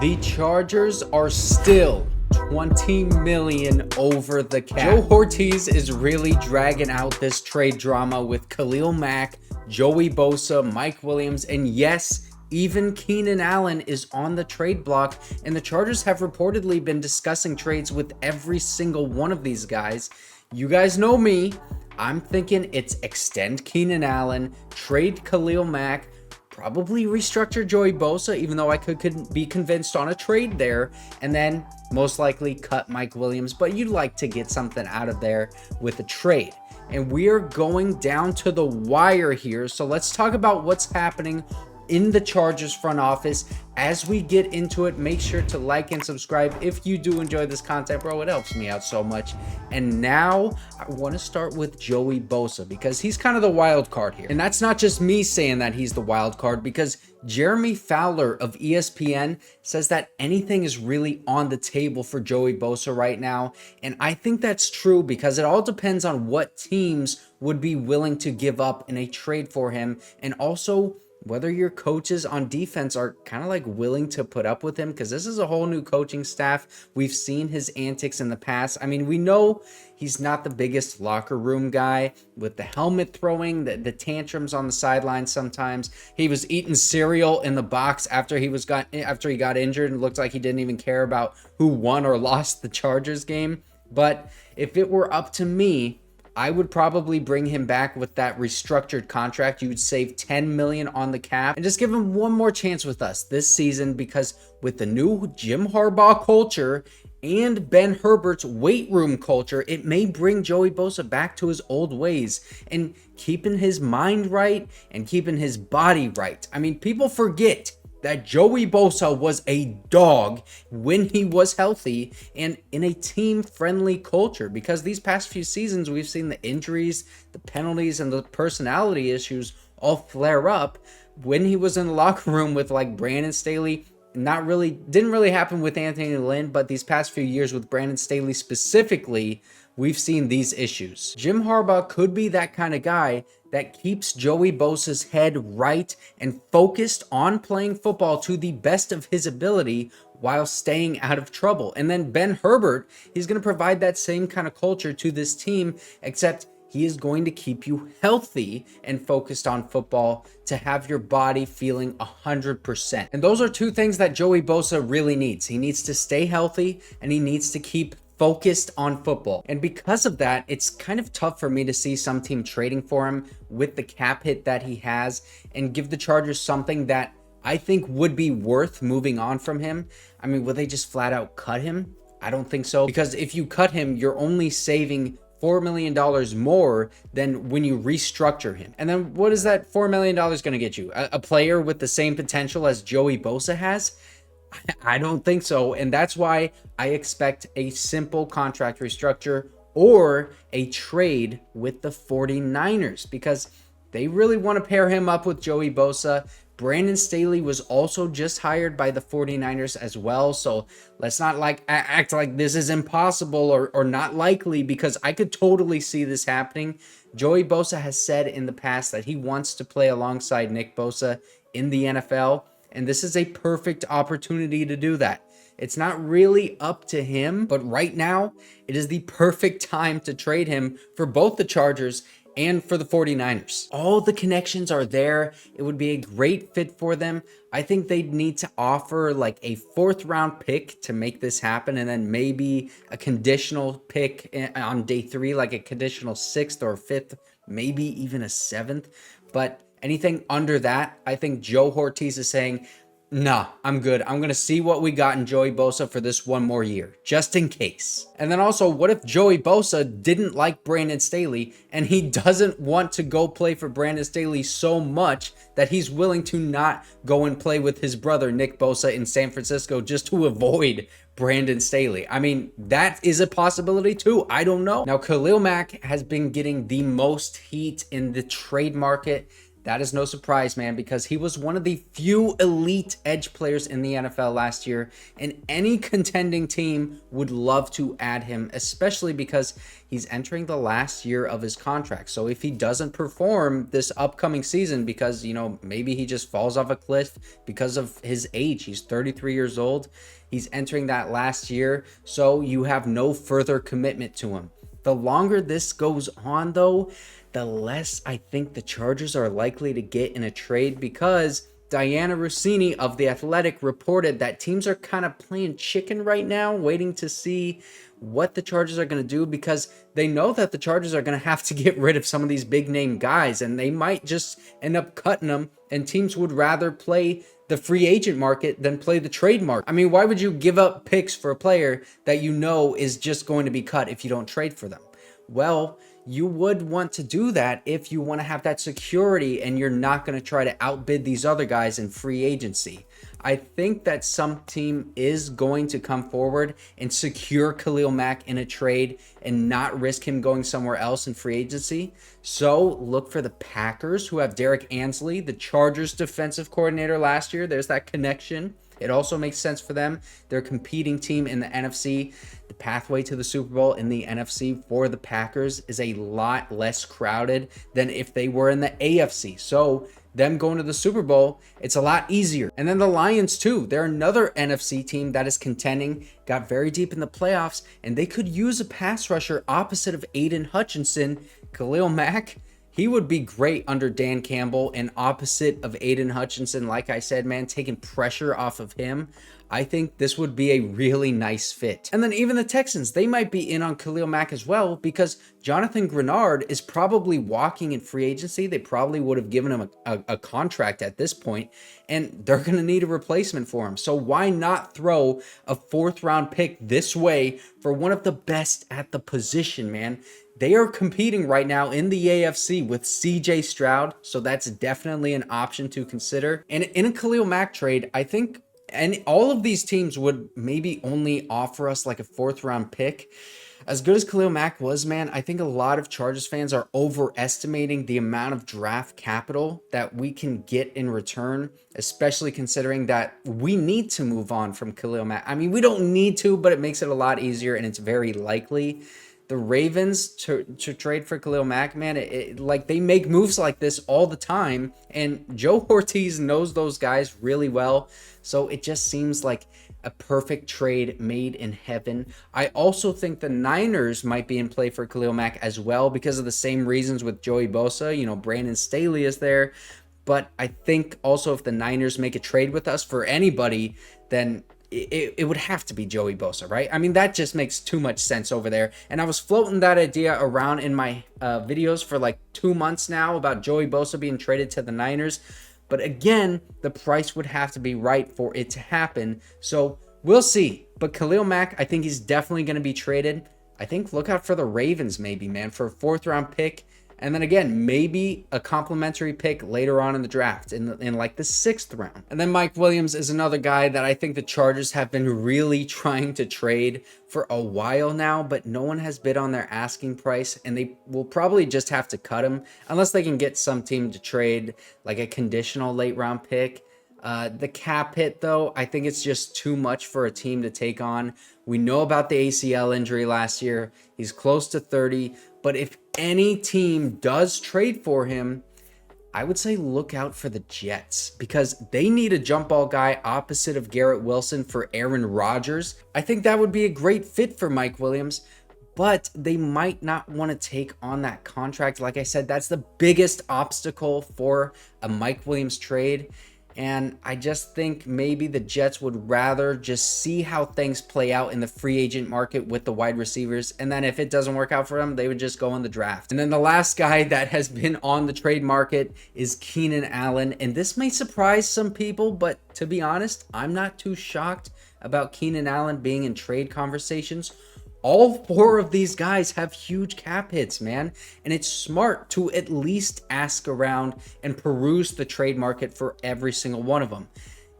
The Chargers are still 20 million over the cap. Joe Hortiz is really dragging out this trade drama with Khalil Mack, Joey Bosa, Mike Williams, and yes, even Keenan Allen is on the trade block, and the Chargers have reportedly been discussing trades with every single one of these guys. You guys know me. I'm thinking it's extend Keenan Allen, trade Khalil Mack, probably restructure Joey Bosa, even though I could be convinced on a trade there, and then most likely cut Mike Williams, but you'd like to get something out of there with a trade. And we are going down to the wire here, so let's talk about what's happening in the Chargers front office. As we get into it, make sure to like and subscribe if you do enjoy this content, bro. It helps me out so much. And now I want to start with Joey Bosa because he's kind of the wild card here. And that's not just me saying that he's the wild card, because Jeremy Fowler of ESPN says that anything is really on the table for Joey Bosa right now. And I think that's true because it all depends on what teams would be willing to give up in a trade for him, and also whether your coaches on defense are kind of like willing to put up with him, because this is a whole new coaching staff. We've seen his antics in the past. I mean, we know he's not the biggest locker room guy with the helmet throwing, the tantrums on the sideline sometimes. He was eating cereal in the box after he got injured, and it looked like he didn't even care about who won or lost the Chargers game. But if it were up to me, I would probably bring him back with that restructured contract. You would save $10 million on the cap and just give him one more chance with us this season, because with the new Jim Harbaugh culture and Ben Herbert's weight room culture, it may bring Joey Bosa back to his old ways and keeping his mind right and keeping his body right. I mean, people forget that Joey Bosa was a dog when he was healthy and in a team-friendly culture, because these past few seasons we've seen the injuries, the penalties, and the personality issues all flare up when he was in the locker room with like Brandon Staley. Didn't really happen with Anthony Lynn, but these past few years with Brandon Staley specifically, we've seen these issues. Jim Harbaugh could be that kind of guy that keeps Joey Bosa's head right and focused on playing football to the best of his ability while staying out of trouble. And then Ben Herbert, he's going to provide that same kind of culture to this team, except he is going to keep you healthy and focused on football to have your body feeling 100%. And those are two things that Joey Bosa really needs. He needs to stay healthy and he needs to keep focused on football. And because of that, it's kind of tough for me to see some team trading for him with the cap hit that he has and give the Chargers something that I think would be worth moving on from him. I mean, will they just flat out cut him? I don't think so, because if you cut him, you're only saving $4 million more than when you restructure him. And then what is that $4 million going to get you? A player with the same potential as Joey Bosa has? I don't think so. And that's why I expect a simple contract restructure or a trade with the 49ers, because they really want to pair him up with Joey Bosa. Brandon Staley was also just hired by the 49ers as well. So let's not act like this is impossible or not likely, because I could totally see this happening. Joey Bosa has said in the past that he wants to play alongside Nick Bosa in the NFL. And this is a perfect opportunity to do that. It's not really up to him, but right now it is the perfect time to trade him for both the Chargers and for the 49ers. All the connections are there. It would be a great fit for them. I think they'd need to offer like a 4th round pick to make this happen, and then maybe a conditional pick on day 3, like a conditional 6th or 5th, maybe even a 7th. But anything under that, I think Joe Hortiz is saying, nah, I'm good. I'm going to see what we got in Joey Bosa for this one more year, just in case. And then also, what if Joey Bosa didn't like Brandon Staley and he doesn't want to go play for Brandon Staley so much that he's willing to not go and play with his brother Nick Bosa in San Francisco just to avoid Brandon Staley? I mean, that is a possibility too. I don't know. Now, Khalil Mack has been getting the most heat in the trade market That is no surprise, man, because he was one of the few elite edge players in the NFL last year, and any contending team would love to add him, especially because he's entering the last year of his contract. So if he doesn't perform this upcoming season because, maybe he just falls off a cliff because of his age, he's 33 years old, he's entering that last year, so you have no further commitment to him. The longer this goes on, though, the less I think the Chargers are likely to get in a trade, because Diana Rossini of The Athletic reported that teams are kind of playing chicken right now, waiting to see what the Chargers are going to do, because they know that the Chargers are going to have to get rid of some of these big name guys, and they might just end up cutting them, and teams would rather play the free agent market than play the trade market. I mean, why would you give up picks for a player that you know is just going to be cut if you don't trade for them? Well, you would want to do that if you want to have that security and you're not going to try to outbid these other guys in free agency. I think that some team is going to come forward and secure Khalil Mack in a trade and not risk him going somewhere else in free agency. So look for the Packers, who have Derek Ansley, the Chargers defensive coordinator last year. There's that connection. It also makes sense for them. They're a competing team in the NFC. The pathway to the Super Bowl in the NFC for the Packers is a lot less crowded than if they were in the AFC. So them going to the Super Bowl, it's a lot easier. And then the Lions too. They're another NFC team that is contending, got very deep in the playoffs, and they could use a pass rusher opposite of Aiden Hutchinson. Khalil Mack, he would be great under Dan Campbell and opposite of Aiden Hutchinson. Like I said, man, taking pressure off of him. I think this would be a really nice fit. And then even the Texans, they might be in on Khalil Mack as well, because Jonathan Grenard is probably walking in free agency. They probably would have given him a contract at this point, and they're going to need a replacement for him. So why not throw a 4th round pick this way for one of the best at the position, man? They are competing right now in the AFC with CJ Stroud, so that's definitely an option to consider. And in a Khalil Mack trade, I think all of these teams would maybe only offer us like a 4th round pick. As good as Khalil Mack was, man, I think a lot of Chargers fans are overestimating the amount of draft capital that we can get in return, especially considering that we need to move on from Khalil Mack. I mean, we don't need to, but it makes it a lot easier, and it's very likely. The Ravens to trade for Khalil Mack, man, like they make moves like this all the time, and Joe Hortiz knows those guys really well, so it just seems like a perfect trade made in heaven. I also think the Niners might be in play for Khalil Mack as well, because of the same reasons with Joey Bosa. Brandon Staley is there, but I think also if the Niners make a trade with us for anybody, then it would have to be Joey Bosa, right? I mean, that just makes too much sense over there. And I was floating that idea around in my videos for like 2 months now about Joey Bosa being traded to the Niners. But again, the price would have to be right for it to happen. So we'll see. But Khalil Mack, I think he's definitely going to be traded. I think look out for the Ravens maybe, man, for a 4th round pick. And then again, maybe a complimentary pick later on in the draft in like the 6th round. And then Mike Williams is another guy that I think the Chargers have been really trying to trade for a while now, but no one has bid on their asking price, and they will probably just have to cut him unless they can get some team to trade like a conditional late round pick. The cap hit, though, I think it's just too much for a team to take on. We know about the ACL injury last year. He's close to 30, but if any team does trade for him, I would say look out for the Jets, because they need a jump ball guy opposite of Garrett Wilson for Aaron Rodgers. I think that would be a great fit for Mike Williams, but they might not want to take on that contract. Like I said, that's the biggest obstacle for a Mike Williams trade. And I just think maybe the Jets would rather just see how things play out in the free agent market with the wide receivers. And then if it doesn't work out for them, they would just go in the draft. And then the last guy that has been on the trade market is Keenan Allen. And this may surprise some people, but to be honest, I'm not too shocked about Keenan Allen being in trade conversations. All 4 of these guys have huge cap hits, man. And it's smart to at least ask around and peruse the trade market for every single one of them.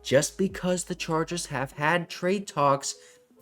Just because the Chargers have had trade talks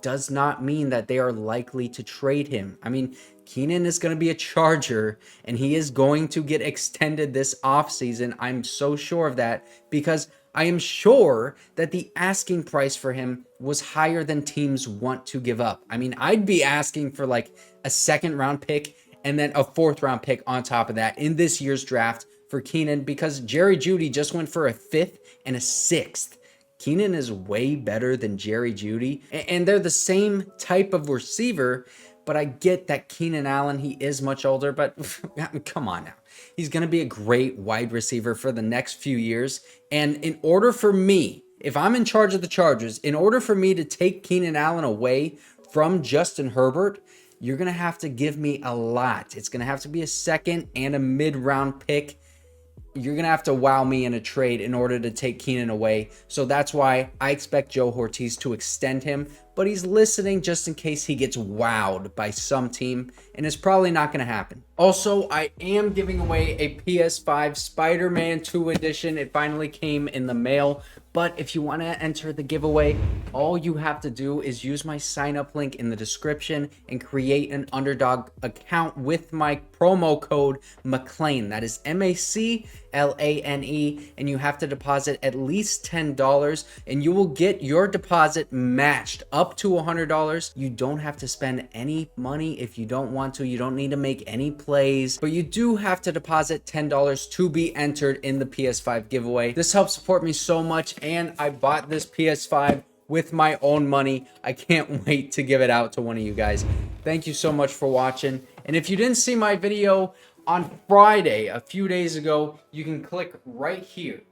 does not mean that they are likely to trade him. I mean, Keenan is going to be a Charger, and he is going to get extended this offseason. I'm so sure of that, because I am sure that the asking price for him was higher than teams want to give up. I mean, I'd be asking for like a second-round pick and then a fourth-round pick on top of that in this year's draft for Keenan, because Jerry Jeudy just went for a fifth and a sixth. Keenan is way better than Jerry Jeudy, and they're the same type of receiver. But I get that Keenan Allen, he is much older, but come on now. He's going to be a great wide receiver for the next few years. And in order for me, if I'm in charge of the Chargers, in order for me to take Keenan Allen away from Justin Herbert, you're going to have to give me a lot. It's going to have to be a second and a mid-round pick. You're going to have to wow me in a trade in order to take Keenan away. So that's why I expect Joe Hortiz to extend him. But he's listening just in case he gets wowed by some team. And it's probably not going to happen. Also, I am giving away a PS5 Spider-Man 2 edition. It finally came in the mail. But if you want to enter the giveaway, all you have to do is use my sign-up link in the description and create an Underdog account with my promo code McLane. That is MACLANE. And you have to deposit at least $10, and you will get your deposit matched up to $100. You don't have to spend any money if you don't want to. You don't need to make any plays, but you do have to deposit $10 to be entered in the PS5 giveaway. This helps support me so much, and I bought this PS5 with my own money. I can't wait to give it out to one of you guys. Thank you so much for watching. And if you didn't see my video on Friday, a few days ago, you can click right here